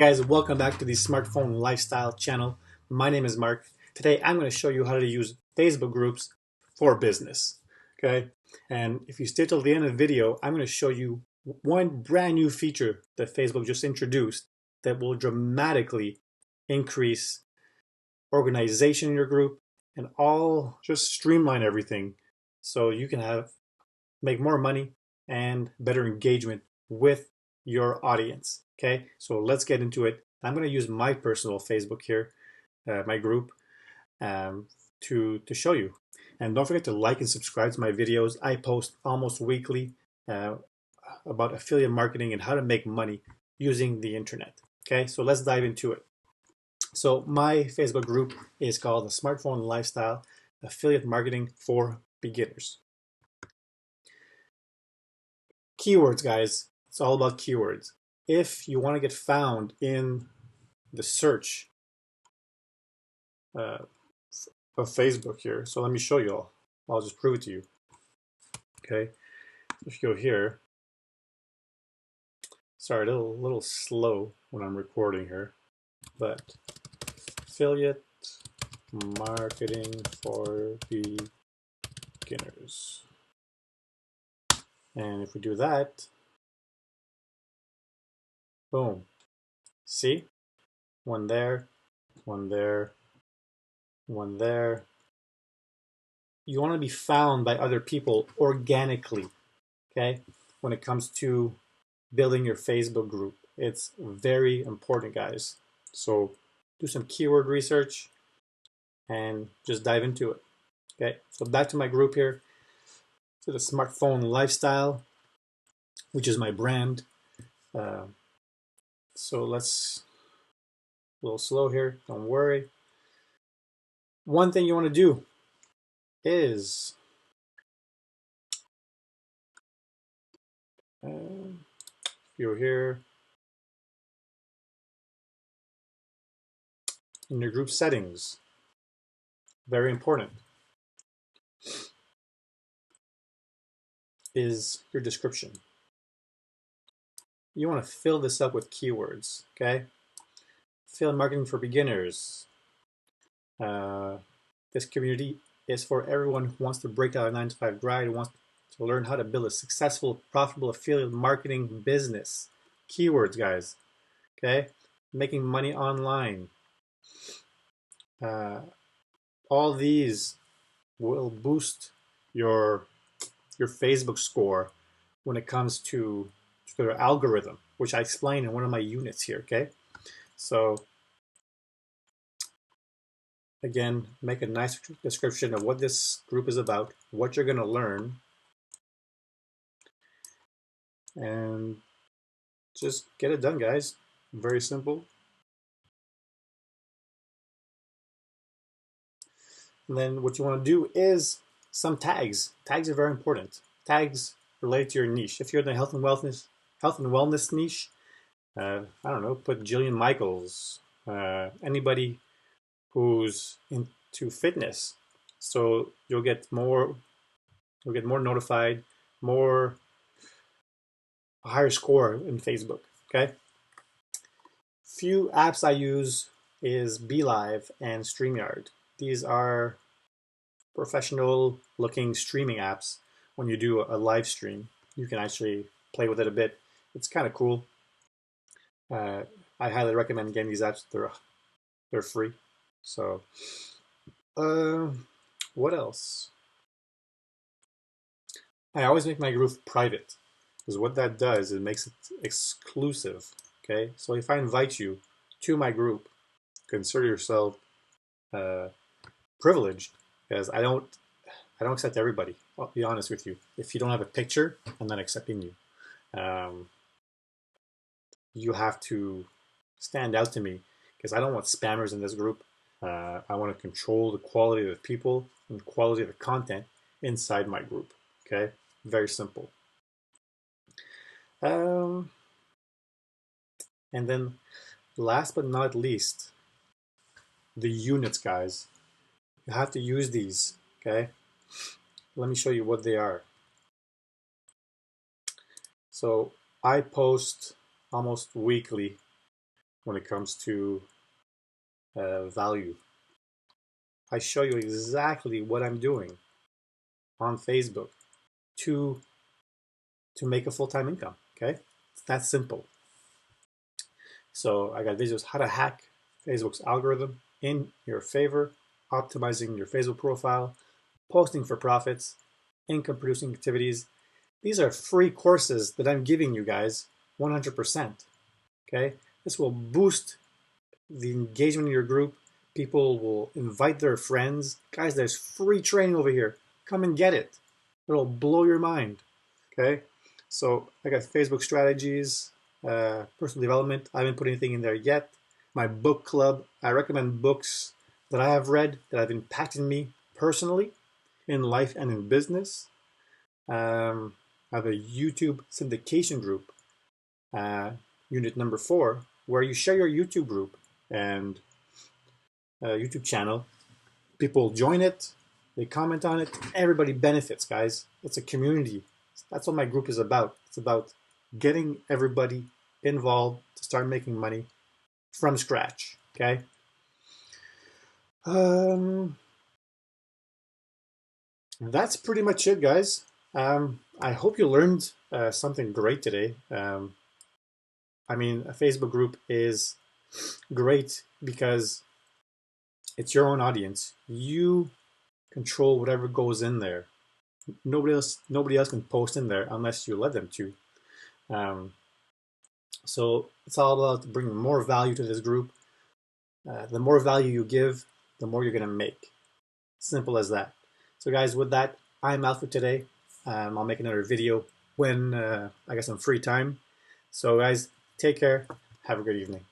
Guys, welcome back to the Smartphone Lifestyle channel. My name is Mark. Today I'm going to show you how to use Facebook groups for business. Okay, and if you stay till the end of the video, I'm going to show you one brand new feature that Facebook just introduced that will dramatically increase organization in your group and all just streamline everything so you can make more money and better engagement with your audience. Okay, so let's get into it. I'm going to use my personal Facebook here, my group, um, to show you. And don't forget to like and subscribe to my videos. I post almost weekly uh, about affiliate marketing and how to make money using the internet. Okay, so let's dive into it. So my Facebook group is called the Smartphone Lifestyle Affiliate Marketing for Beginners. Keywords, guys. It's all about keywords. If you want to get found in the search uh, of Facebook here, so let me show you all. I'll just prove it to you. Okay, if you go here, sorry, a little slow when I'm recording here, but affiliate marketing for beginners. And if we do that, boom. See? One there, one there, one there. You want to be found by other people organically, okay? When it comes to building your Facebook group, it's very important, guys. So do some keyword research and just dive into it. Okay, so back to my group here, to the Smartphone Lifestyle, which is my brand. Uh, so let's, a little slow here, don't worry. One thing you want to do is you're here in your group settings. Very important is your description. You want to fill this up with keywords, okay? Affiliate marketing for beginners. This community is for everyone who wants to break out a 9-to-5 grind, who wants to learn how to build a successful, profitable affiliate marketing business. Keywords, guys. Okay? Making money online. Uh, all these will boost your Facebook score when it comes to their algorithm, which I explain in one of my units here. Okay? So again, make a nice description of what this group is about, what you're going to learn, and just get it done, guys. Very simple. And then what you want to do is some tags. Tags are very important. Tags related to your niche. If you're in the health and wellness niche, I don't know, put Jillian Michaels, anybody who's into fitness. So you'll get more notified, more a higher score in Facebook. Okay. Few apps I use is BeLive and StreamYard. These are professional looking streaming apps. When you do a live stream, you can actually play with it a bit. It's kind of cool. Uh, I highly recommend getting these apps. They're free. So, uh, what else? I always make my group private because what that does is it makes it exclusive. Okay, so if I invite you to my group, consider yourself uh, privileged because I don't accept everybody. I'll be honest with you. If you don't have a picture, I'm not accepting you. Um, you have to stand out to me because I don't want spammers in this group. I want to control the quality of the people and quality of the content inside my group. Okay, very simple. Um, and then last but not least, the units, guys. You have to use these. Okay, let me show you what they are. So I post almost weekly when it comes to value. I show you exactly what I'm doing on Facebook to make a full-time income. Okay, it's that simple. So I got videos how to hack Facebook's algorithm in your favor, optimizing your Facebook profile, posting for profits, income producing activities. These are free courses that I'm giving you guys 100%. Okay, this will boost the engagement in your group. People will invite their friends. Guys, there's free training over here. Come and get it. It'll blow your mind. Okay, so I got Facebook strategies, personal development. I haven't put anything in there yet. My book club. I recommend books that I have read that have impacted me personally in life and in business. I have a YouTube syndication group, unit number 4, where you share your YouTube group and YouTube channel. People join it, they comment on it, everybody benefits, guys. It's a community. That's what my group is about. It's about getting everybody involved to start making money from scratch, okay? That's pretty much it, guys. I hope you learned something great today. I mean, a Facebook group is great because it's your own audience. You control whatever goes in there. Nobody else can post in there unless you let them to. So it's all about bringing more value to this group. The more value you give, the more you're going to make. Simple as that. So guys, with that, I'm out for today. I'll make another video when I get some free time. So guys, take care. Have a good evening.